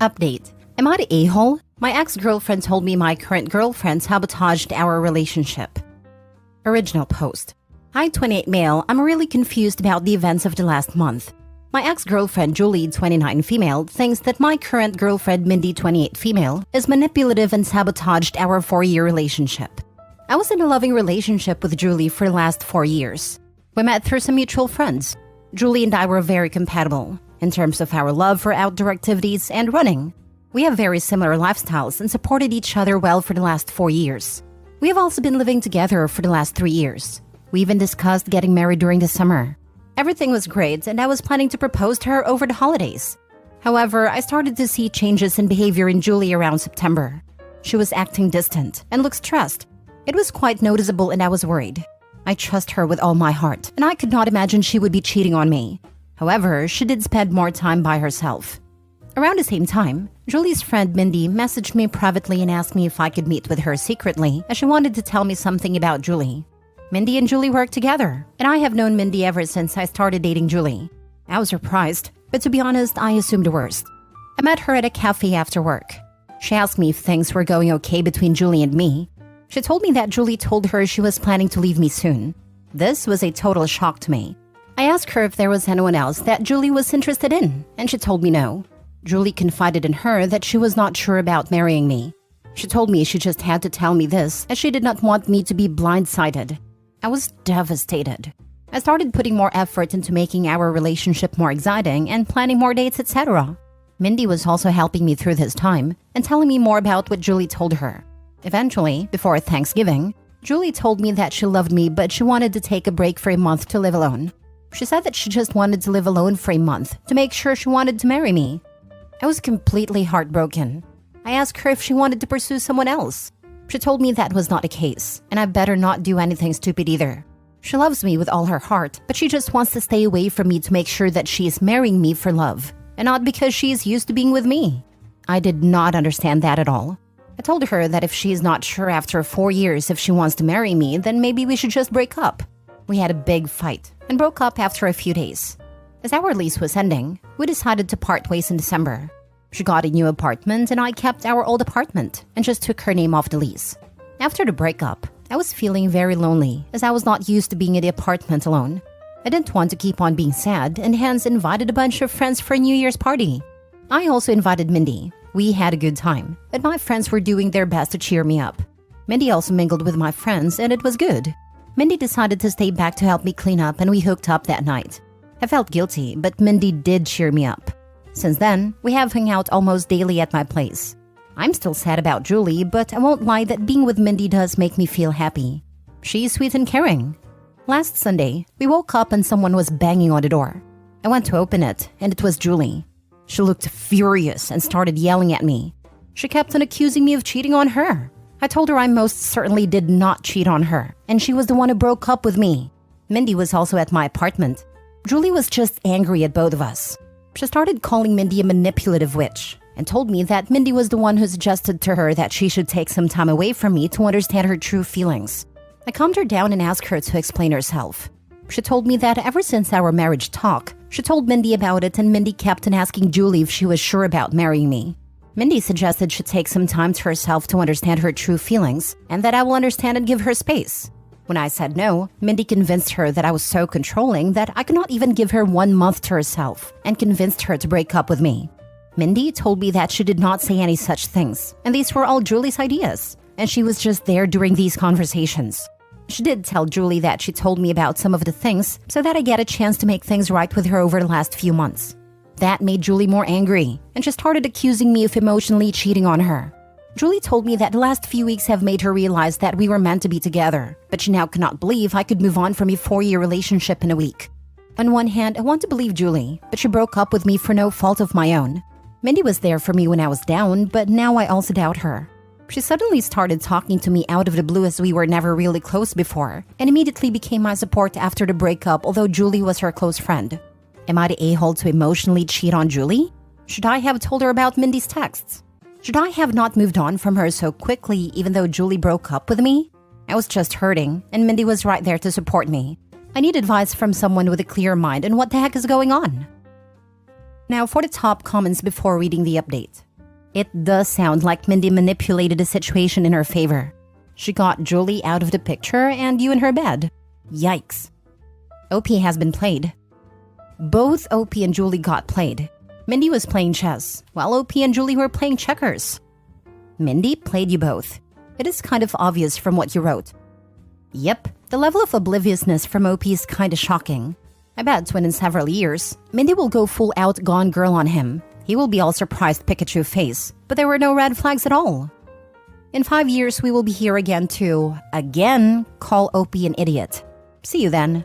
Update. Am I the a-hole? My ex-girlfriend told me my current girlfriend sabotaged our relationship. Original post. Hi 28 male, I'm really confused about the events of the last month. My ex-girlfriend Julie, 29 female, thinks that my current girlfriend Mindy, 28 female, is manipulative and sabotaged our 4-year relationship. I was in a loving relationship with Julie for the last 4 years. We met through some mutual friends. Julie and I were very compatible in terms of our love for outdoor activities and running. We have very similar lifestyles and supported each other well for the last 4 years. We have also been living together for the last 3 years. We even discussed getting married during the summer. Everything was great and I was planning to propose to her over the holidays. However, I started to see changes in behavior in Julie around September. She was acting distant and looked stressed. It was quite noticeable and I was worried. I trust her with all my heart and I could not imagine she would be cheating on me. However, she did spend more time by herself. Around the same time, Julie's friend Mindy messaged me privately and asked me if I could meet with her secretly as she wanted to tell me something about Julie. Mindy and Julie work together, and I have known Mindy ever since I started dating Julie. I was surprised, but to be honest, I assumed the worst. I met her at a cafe after work. She asked me if things were going okay between Julie and me. She told me that Julie told her she was planning to leave me soon. This was a total shock to me. I asked her if there was anyone else that Julie was interested in, and she told me no. Julie confided in her that she was not sure about marrying me. She told me she just had to tell me this as she did not want me to be blindsided. I was devastated. I started putting more effort into making our relationship more exciting and planning more dates, etc. Mindy was also helping me through this time and telling me more about what Julie told her. Eventually, before Thanksgiving, Julie told me that she loved me but she wanted to take a break for a month to live alone. She said that she just wanted to live alone for a month to make sure she wanted to marry me. I was completely heartbroken. I asked her if she wanted to pursue someone else. She told me that was not the case, and I better not do anything stupid either. She loves me with all her heart, but she just wants to stay away from me to make sure that she is marrying me for love, and not because she is used to being with me. I did not understand that at all. I told her that if she is not sure after 4 years if she wants to marry me, then maybe we should just break up. We had a big fight and broke up after a few days. As our lease was ending, we decided to part ways in December. She got a new apartment and I kept our old apartment and just took her name off the lease. After the breakup, I was feeling very lonely as I was not used to being in the apartment alone. I didn't want to keep on being sad and hence invited a bunch of friends for a New Year's party. I also invited Mindy. We had a good time, but my friends were doing their best to cheer me up. Mindy also mingled with my friends and it was good. Mindy decided to stay back to help me clean up and we hooked up that night. I felt guilty, but Mindy did cheer me up. Since then, we have hung out almost daily at my place. I'm still sad about Julie, but I won't lie that being with Mindy does make me feel happy. She's sweet and caring. Last Sunday, we woke up and someone was banging on the door. I went to open it, and it was Julie. She looked furious and started yelling at me. She kept on accusing me of cheating on her. I told her I most certainly did not cheat on her, and she was the one who broke up with me. Mindy was also at my apartment. Julie was just angry at both of us. She started calling Mindy a manipulative witch and told me that Mindy was the one who suggested to her that she should take some time away from me to understand her true feelings. I calmed her down and asked her to explain herself. She told me that ever since our marriage talk, she told Mindy about it and Mindy kept on asking Julie if she was sure about marrying me. Mindy suggested she take some time to herself to understand her true feelings and that I will understand and give her space. When I said no, Mindy convinced her that I was so controlling that I could not even give her 1 month to herself and convinced her to break up with me. Mindy told me that she did not say any such things and these were all Julie's ideas and she was just there during these conversations. She did tell Julie that she told me about some of the things so that I get a chance to make things right with her over the last few months. That made Julie more angry and she started accusing me of emotionally cheating on her. Julie told me that the last few weeks have made her realize that we were meant to be together, but she now cannot believe I could move on from a 4-year relationship in a week. On one hand, I want to believe Julie, but she broke up with me for no fault of my own. Mindy was there for me when I was down, but now I also doubt her. She suddenly started talking to me out of the blue as we were never really close before, and immediately became my support after the breakup, although Julie was her close friend. Am I the a-hole to emotionally cheat on Julie? Should I have told her about Mindy's texts? Should I have not moved on from her so quickly even though Julie broke up with me? I was just hurting, and Mindy was right there to support me. I need advice from someone with a clear mind on what the heck is going on. Now for the top comments before reading the update. It does sound like Mindy manipulated the situation in her favor. She got Julie out of the picture and you in her bed. Yikes. OP has been played. Both OP and Julie got played. Mindy was playing chess, while OP and Julie were playing checkers. Mindy played you both. It is kind of obvious from what you wrote. Yep, the level of obliviousness from OP is kinda shocking. I bet when in several years, Mindy will go full out Gone Girl on him. He will be all surprised Pikachu face, but there were no red flags at all. In 5 years, we will be here again to, again, call OP an idiot. See you then.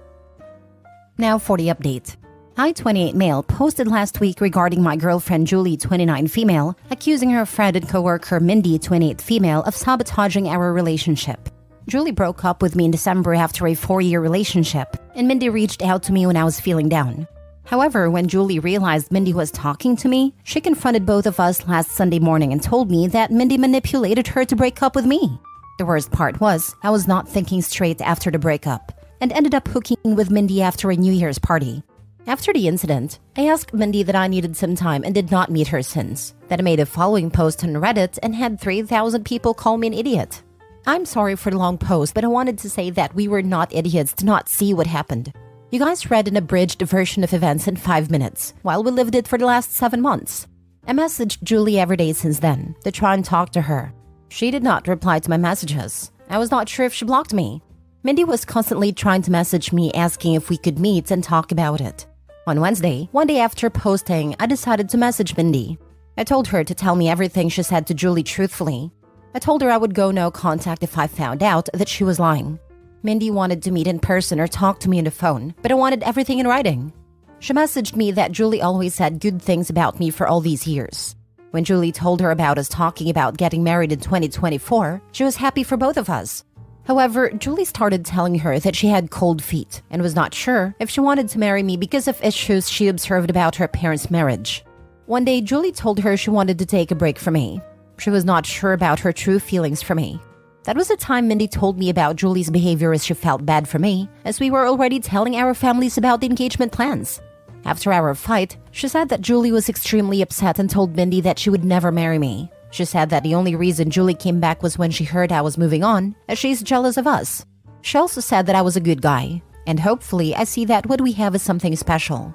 Now for the update. I, 28 male, posted last week regarding my girlfriend Julie, 29 female, accusing her friend and coworker Mindy, 28 female, of sabotaging our relationship. Julie broke up with me in December after a 4-year relationship, and Mindy reached out to me when I was feeling down. However, when Julie realized Mindy was talking to me, she confronted both of us last Sunday morning and told me that Mindy manipulated her to break up with me. The worst part was, I was not thinking straight after the breakup, and ended up hooking with Mindy after a New Year's party. After the incident, I asked Mindy that I needed some time and did not meet her since. Then I made a following post on Reddit and had 3,000 people call me an idiot. I'm sorry for the long post, but I wanted to say that we were not idiots to not see what happened. You guys read an abridged version of events in 5 minutes, while we lived it for the last 7 months. I messaged Julie every day since then to try and talk to her. She did not reply to my messages. I was not sure if she blocked me. Mindy was constantly trying to message me asking if we could meet and talk about it. On Wednesday, one day after posting, I decided to message Mindy. I told her to tell me everything she said to Julie truthfully. I told her I would go no contact if I found out that she was lying. Mindy wanted to meet in person or talk to me on the phone, but I wanted everything in writing. She messaged me that Julie always said good things about me for all these years. When Julie told her about us talking about getting married in 2024, she was happy for both of us. However, Julie started telling her that she had cold feet and was not sure if she wanted to marry me because of issues she observed about her parents' marriage. One day, Julie told her she wanted to take a break from me. She was not sure about her true feelings for me. That was the time Mindy told me about Julie's behavior as she felt bad for me, as we were already telling our families about the engagement plans. After our fight, she said that Julie was extremely upset and told Mindy that she would never marry me. She said that the only reason Julie came back was when she heard I was moving on, as she's jealous of us. She also said that I was a good guy, and hopefully I see that what we have is something special.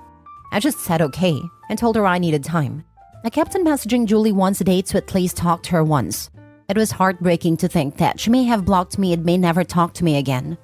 I just said okay, and told her I needed time. I kept on messaging Julie once a day to at least talk to her once. It was heartbreaking to think that she may have blocked me and may never talk to me again.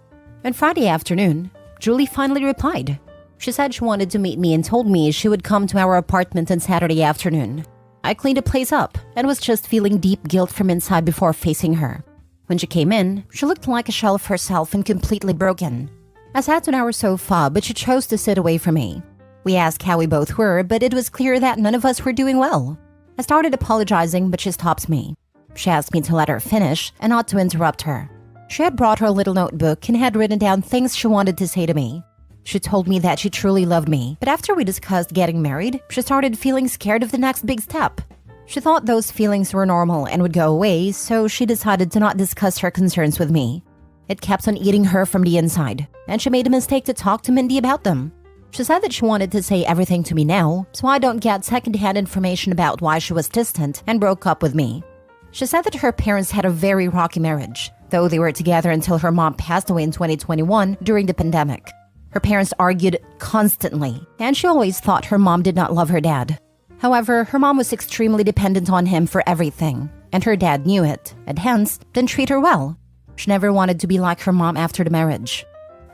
On Friday afternoon, Julie finally replied. She said she wanted to meet me and told me she would come to our apartment on Saturday afternoon. I cleaned the place up and was just feeling deep guilt from inside before facing her. When she came in, she looked like a shell of herself and completely broken. I sat on our sofa, but she chose to sit away from me. We asked how we both were, but it was clear that none of us were doing well. I started apologizing, but she stopped me. She asked me to let her finish and not to interrupt her. She had brought her little notebook and had written down things she wanted to say to me. She told me that she truly loved me, but after we discussed getting married, she started feeling scared of the next big step. She thought those feelings were normal and would go away, so she decided to not discuss her concerns with me. It kept on eating her from the inside, and she made a mistake to talk to Mindy about them. She said that she wanted to say everything to me now, so I don't get secondhand information about why she was distant and broke up with me. She said that her parents had a very rocky marriage, though they were together until her mom passed away in 2021 during the pandemic. Her parents argued constantly, and she always thought her mom did not love her dad. However, her mom was extremely dependent on him for everything, and her dad knew it, and hence didn't treat her well. She never wanted to be like her mom after the marriage.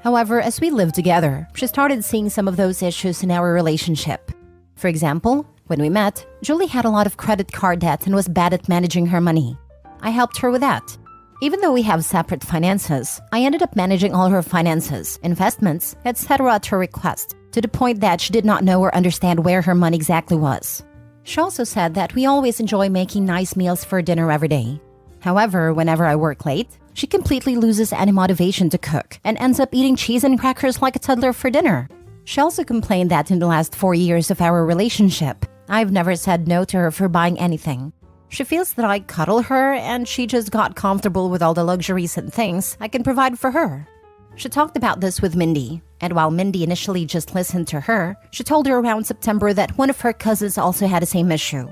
However, as we lived together, she started seeing some of those issues in our relationship. For example, when we met, Julie had a lot of credit card debt and was bad at managing her money. I helped her with that. Even though we have separate finances, I ended up managing all her finances, investments, etc. at her request, to the point that she did not know or understand where her money exactly was. She also said that we always enjoy making nice meals for dinner every day. However, whenever I work late, she completely loses any motivation to cook and ends up eating cheese and crackers like a toddler for dinner. She also complained that in the last 4 years of our relationship, I've never said no to her for buying anything. She feels that I cuddle her and she just got comfortable with all the luxuries and things I can provide for her. She talked about this with Mindy, and while Mindy initially just listened to her, she told her around September that one of her cousins also had the same issue.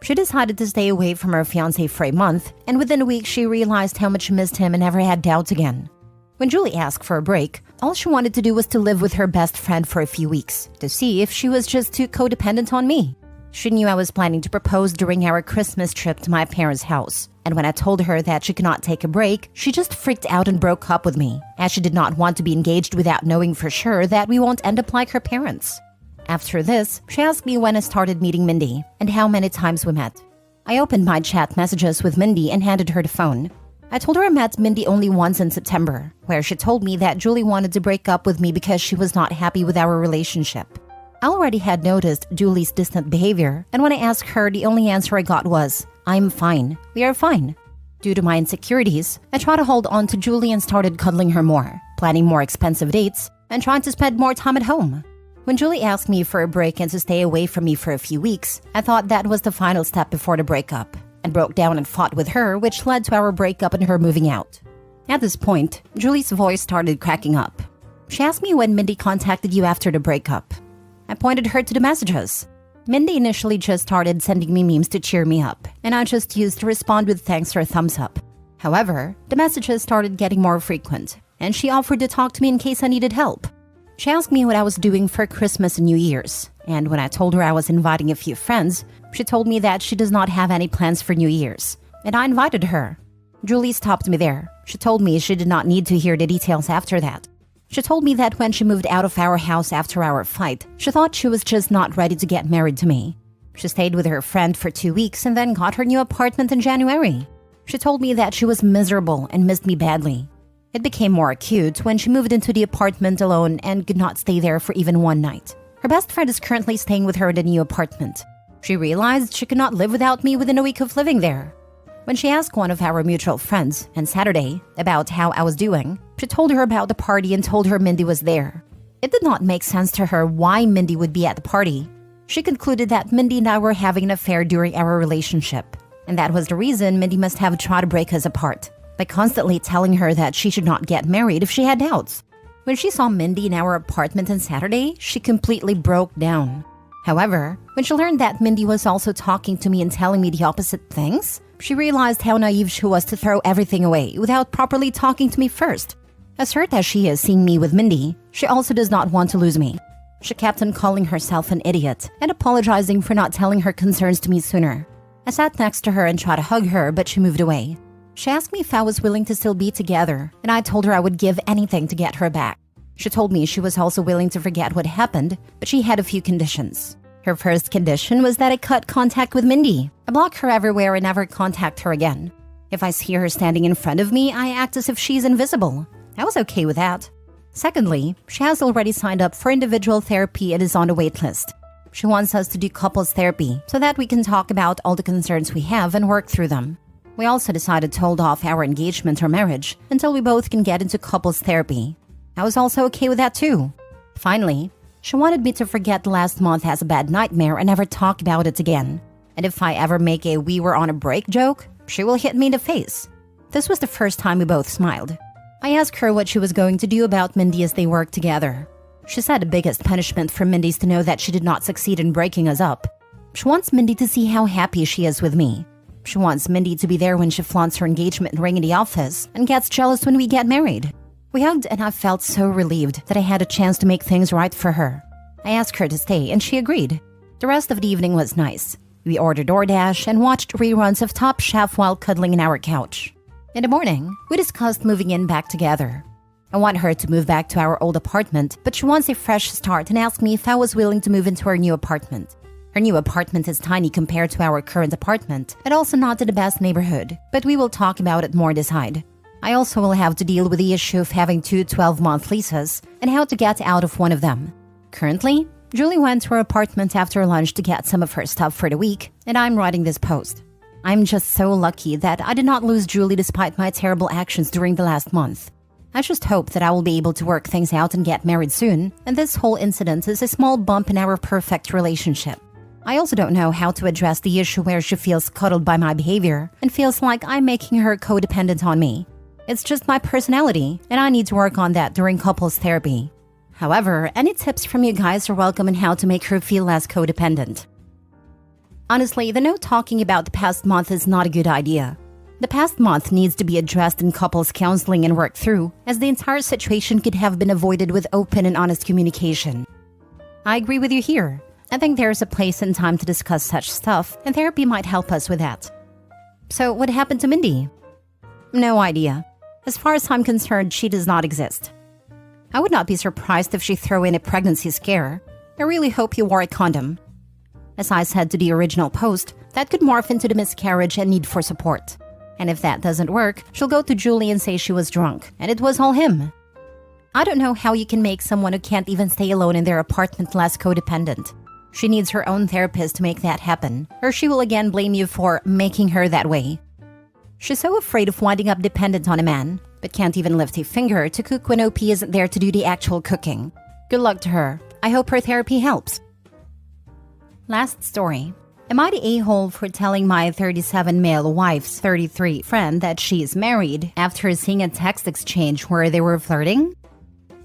She decided to stay away from her fiancé for a month, and within a week she realized how much she missed him and never had doubts again. When Julie asked for a break, all she wanted to do was to live with her best friend for a few weeks, to see if she was just too codependent on me. She knew I was planning to propose during our Christmas trip to my parents' house, and when I told her that she could not take a break, she just freaked out and broke up with me, as she did not want to be engaged without knowing for sure that we won't end up like her parents. After this, she asked me when I started meeting Mindy and how many times we met. I opened my chat messages with Mindy and handed her the phone. I told her I met Mindy only once in September, where she told me that Julie wanted to break up with me because she was not happy with our relationship. I already had noticed Julie's distant behavior, and when I asked her, the only answer I got was, "I'm fine. We are fine." Due to my insecurities, I tried to hold on to Julie and started cuddling her more, planning more expensive dates, and trying to spend more time at home. When Julie asked me for a break and to stay away from me for a few weeks, I thought that was the final step before the breakup, and broke down and fought with her, which led to our breakup and her moving out. At this point, Julie's voice started cracking up. She asked me when Mindy contacted you after the breakup. I pointed her to the messages. Mindy initially just started sending me memes to cheer me up, and I just used to respond with thanks or thumbs up. However, the messages started getting more frequent, and she offered to talk to me in case I needed help. She asked me what I was doing for Christmas and New Year's, and when I told her I was inviting a few friends, she told me that she does not have any plans for New Year's, and I invited her. Julie stopped me there. She told me she did not need to hear the details after that. She told me that when she moved out of our house after our fight, she thought she was just not ready to get married to me. She stayed with her friend for 2 weeks and then got her new apartment in January. She told me that she was miserable and missed me badly. It became more acute when she moved into the apartment alone and could not stay there for even one night. Her best friend is currently staying with her in the new apartment. She realized she could not live without me within a week of living there. When she asked one of our mutual friends on Saturday about how I was doing, she told her about the party and told her Mindy was there. It did not make sense to her why Mindy would be at the party. She concluded that Mindy and I were having an affair during our relationship, and that was the reason Mindy must have tried to break us apart, by constantly telling her that she should not get married if she had doubts. When she saw Mindy in our apartment on Saturday, she completely broke down. However, when she learned that Mindy was also talking to me and telling me the opposite things, she realized how naive she was to throw everything away without properly talking to me first. As hurt as she is seeing me with Mindy, she also does not want to lose me. She kept on calling herself an idiot and apologizing for not telling her concerns to me sooner. I sat next to her and tried to hug her, but she moved away. She asked me if I was willing to still be together, and I told her I would give anything to get her back. She told me she was also willing to forget what happened, but she had a few conditions. Her first condition was that I cut contact with Mindy. I block her everywhere and never contact her again. If I see her standing in front of me, I act as if she's invisible. I was okay with that. Secondly, she has already signed up for individual therapy and is on the wait list. She wants us to do couples therapy so that we can talk about all the concerns we have and work through them. We also decided to hold off our engagement or marriage until we both can get into couples therapy. I was also okay with that too. Finally, she wanted me to forget last month as a bad nightmare and never talk about it again. And if I ever make a "we were on a break" joke, she will hit me in the face. This was the first time we both smiled. I asked her what she was going to do about Mindy as they worked together. She said the biggest punishment for Mindy is to know that she did not succeed in breaking us up. She wants Mindy to see how happy she is with me. She wants Mindy to be there when she flaunts her engagement ring in the office and gets jealous when we get married. We hugged and I felt so relieved that I had a chance to make things right for her. I asked her to stay and she agreed. The rest of the evening was nice. We ordered DoorDash and watched reruns of Top Chef while cuddling in our couch. In the morning, we discussed moving in back together. I want her to move back to our old apartment, but she wants a fresh start and asked me if I was willing to move into her new apartment. Her new apartment is tiny compared to our current apartment and also not in the best neighborhood, but we will talk about it more decide. I also will have to deal with the issue of having two 12-month leases and how to get out of one of them. Currently, Julie went to her apartment after lunch to get some of her stuff for the week, and I'm writing this post. I'm just so lucky that I did not lose Julie despite my terrible actions during the last month. I just hope that I will be able to work things out and get married soon, and this whole incident is a small bump in our perfect relationship. I also don't know how to address the issue where she feels cuddled by my behavior and feels like I'm making her codependent on me. It's just my personality, and I need to work on that during couples therapy. However, any tips from you guys are welcome on how to make her feel less codependent. Honestly, the no talking about the past month is not a good idea. The past month needs to be addressed in couples counseling and worked through, as the entire situation could have been avoided with open and honest communication. I agree with you here. I think there's a place and time to discuss such stuff, and therapy might help us with that. So, what happened to Mindy? No idea. As far as I'm concerned, she does not exist. I would not be surprised if she threw in a pregnancy scare. I really hope you wore a condom. As I said to the original post, that could morph into the miscarriage and need for support. And if that doesn't work, she'll go to Julie and say she was drunk, and it was all him. I don't know how you can make someone who can't even stay alone in their apartment less codependent. She needs her own therapist to make that happen, or she will again blame you for making her that way. She's so afraid of winding up dependent on a man, but can't even lift a finger to cook when OP isn't there to do the actual cooking. Good luck to her. I hope her therapy helps. Last story. Am I the a-hole for telling my 37 male wife's 33 friend that she's married after seeing a text exchange where they were flirting?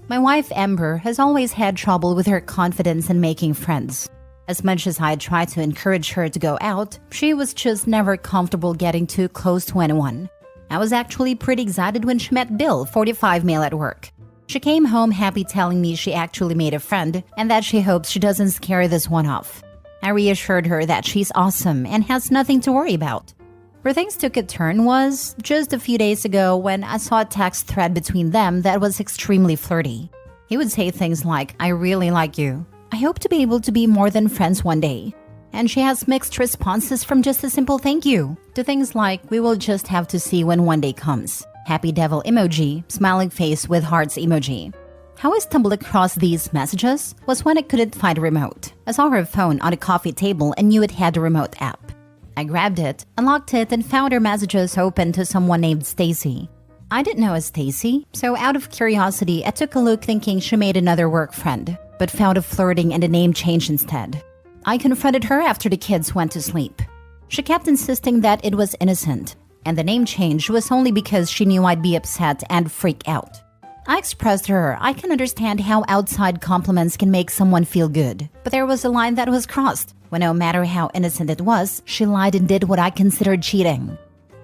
My wife Amber has always had trouble with her confidence in making friends. As much as I tried to encourage her to go out, she was just never comfortable getting too close to anyone. I was actually pretty excited when she met Bill, 45 male at work. She came home happy telling me she actually made a friend and that she hopes she doesn't scare this one off. I reassured her that she's awesome and has nothing to worry about. Where things took a turn was just a few days ago when I saw a text thread between them that was extremely flirty. He would say things like, "I really like you. I hope to be able to be more than friends one day." And she has mixed responses from just a simple thank you to things like, "We will just have to see when one day comes. Happy devil emoji, smiling face with hearts emoji." How I stumbled across these messages was when I couldn't find a remote. I saw her phone on a coffee table and knew it had a remote app. I grabbed it, unlocked it, and found her messages open to someone named Stacy. I didn't know a Stacy, so out of curiosity, I took a look thinking she made another work friend, but found a flirting and a name change instead. I confronted her after the kids went to sleep. She kept insisting that it was innocent, and the name change was only because she knew I'd be upset and freak out. I expressed to her I can understand how outside compliments can make someone feel good, but there was a line that was crossed, when no matter how innocent it was, she lied and did what I considered cheating.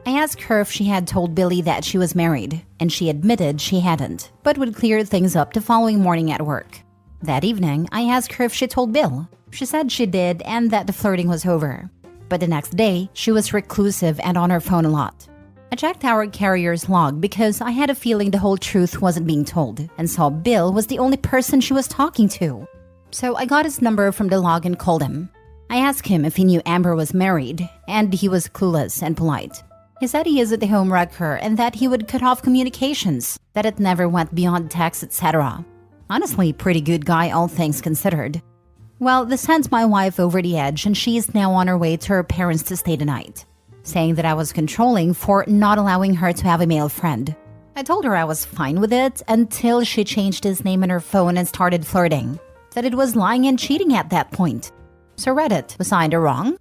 I asked her if she had told Billy that she was married, and she admitted she hadn't, but would clear things up the following morning at work. That evening, I asked her if she told Bill. She said she did and that the flirting was over. But the next day, she was reclusive and on her phone a lot. I checked our carrier's log because I had a feeling the whole truth wasn't being told and saw Bill was the only person she was talking to. So I got his number from the log and called him. I asked him if he knew Amber was married, and he was clueless and polite. He said he is at the home wrecker and that he would cut off communications, that it never went beyond text, etc. Honestly, pretty good guy, all things considered. Well, this sent my wife over the edge and she is now on her way to her parents to stay the night, saying that I was controlling for not allowing her to have a male friend. I told her I was fine with it until she changed his name in her phone and started flirting, that it was lying and cheating at that point. So Reddit, was I in the wrong?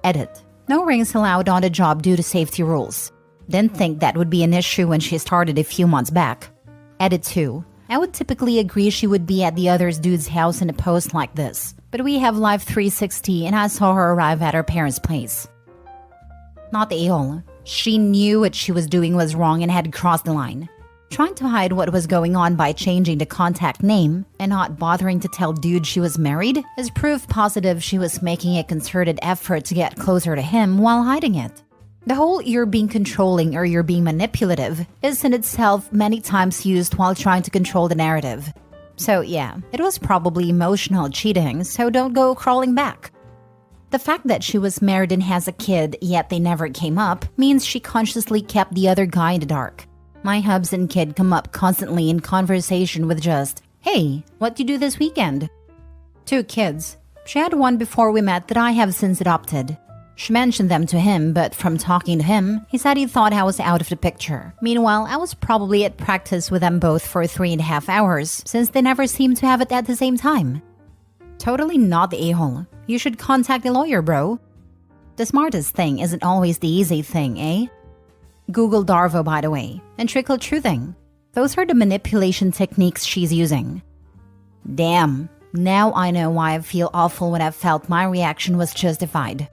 Edit. No rings allowed on the job due to safety rules. Didn't think that would be an issue when she started a few months back. Edit 2. I would typically agree she would be at the other dude's house in a post like this, but we have Live 360 and I saw her arrive at her parents' place. Not the a-hole. She knew what she was doing was wrong and had crossed the line. Trying to hide what was going on by changing the contact name and not bothering to tell dude she was married is proof positive she was making a concerted effort to get closer to him while hiding it. The whole "you're being controlling" or "you're being manipulative" is in itself many times used while trying to control the narrative. So yeah, it was probably emotional cheating, so don't go crawling back. The fact that she was married and has a kid, yet they never came up, means she consciously kept the other guy in the dark. My hubs and kid come up constantly in conversation with just, "Hey, what you do this weekend?" 2 kids. She had one before we met that I have since adopted. She mentioned them to him, but from talking to him, he said he thought I was out of the picture. Meanwhile, I was probably at practice with them both for 3.5 hours, since they never seemed to have it at the same time. Totally not the a-hole. You should contact a lawyer, bro. The smartest thing isn't always the easy thing, eh? Google Darvo, by the way, and trickle truthing. Those are the manipulation techniques she's using. Damn, now I know why I feel awful when I felt my reaction was justified.